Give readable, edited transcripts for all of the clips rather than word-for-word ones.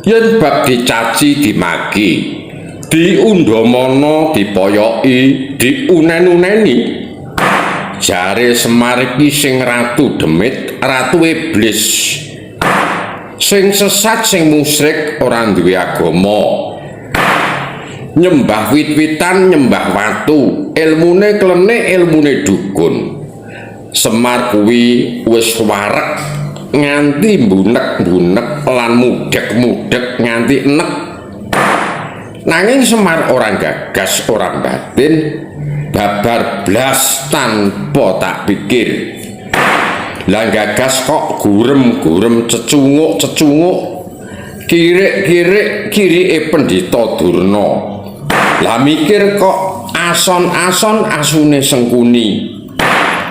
yen bab dicaci dimaki, diundhamana dipoyoki, diunen-uneni. Jare Semar iki sing ratu demit, ratu iblis. Sing sesat, sing musyrik, ora duwe agama. Nyembah wit-witan, nyembah watu, ilmune klenik, ilmune dukun. Semar kuwi wis wareg nganti mbunek-mbunek lan mudhek-mudhek nganti enek. Nanging Semar ora gagas, ora batin, babar blas tanpa tak pikir. Lah gagas kok gurem-gurem cecunguk-cecunguk, kirik-kirik kirike Pendhita Durna. Lah mikir kok ason-ason asune Sengkuni.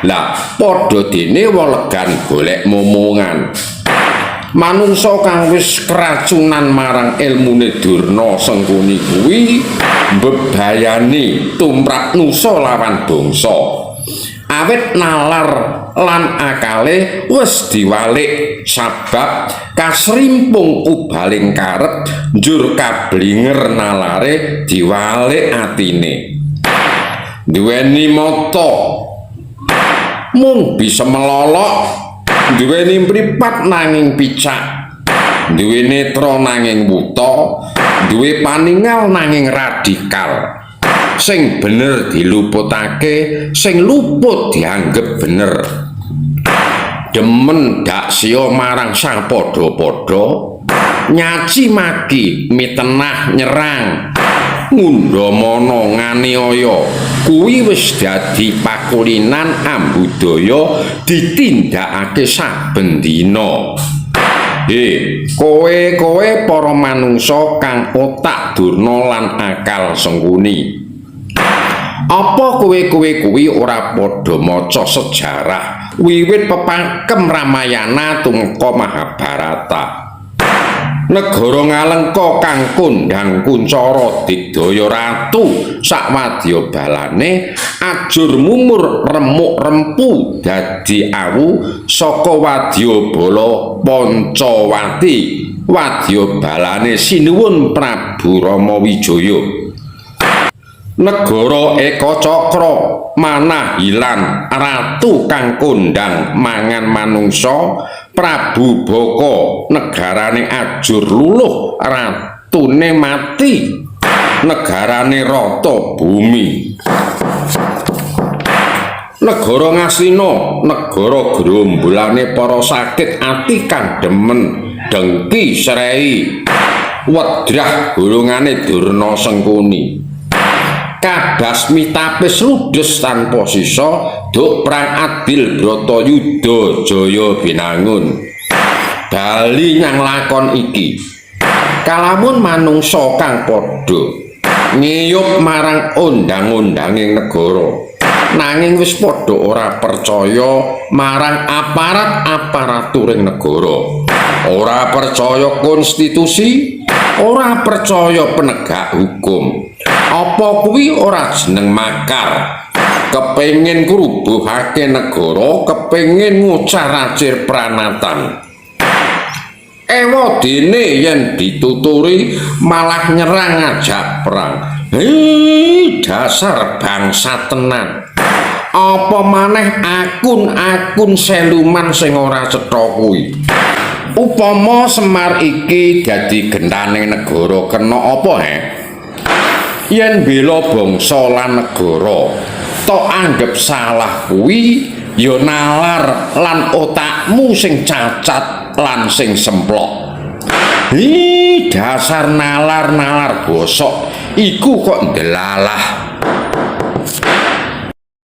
Lah padha dene welegan golek momongan. Manungsa kang wis keracunan marang ilmune Durna Sengkuni kuwi mbebayani tumrap nusa lawan bangsa. Awit nalar lan akale wis diwalik sabab kasrimpung ubaling karep njur kablinger nalare diwalik atine. Duweni mata mung bisa melolok, duweni mripat nanging picak, duwe netra nanging wuta, duwe paningal nanging radikal. Sing bener diluputake, sing luput dianggep bener. Demen dak sia marang sapadha-padha, nyaci maki mitenah nyerang, ngundhamana nganiaya. Kuwi wis dadi pakulinan ambudaya ditindakake saben dina. Kowe para manungsa kang otak durna lan akal Sengkuni. Apa kowe kuwi ora padha maca sejarah wiwit pepangkem Ramayana tumeka Mahabharata? Negara Ngalengka kang kondhang Kuncara digdaya ratu sakwadya balane ajur mumur remuk rempu dadi awu saka Wadyabala Pancawati. Wadya balane sinuwun Prabu Ramawijaya. Negara Eka Cakra manah ilang ratu kang kondhang mangan manungsa. Prabu Baka negarane ajur luluh ratune mati, negarane rata bumi. Negara Ngastina negara gerombulane para sakit ati kang demen dengki srei wedrah golongane Durna Sengkuni. Kadhas mitapis ludes tanpa sisa duk perang adil Bratayuda Jaya binangun. Bali nyang lakon iki kalamun manungsa kang padha ngiyup marang undang-undanging negara, nanging wis padha ora percaya marang aparat-aparaturing negara, ora percaya konstitusi, ora percaya penegak hukum. Apa kuwi ora jeneng makar? Kepengin ngrubuhake negara, kepengin ngucaracir pranatan. Ewa dene yen dituturi malah nyerang ngajak perang. Dasar bangsa tenan. Apa maneh akun-akun seluman sing ora cetha kuwi. Upama Semar iki dadi gentaning negara kena apa yen bela bangsa lan negara tok anggap salah kuwi ya nalar lan otakmu sing cacat lan sing semplok. Dasar nalar-nalar bosok iku kok ndelalah.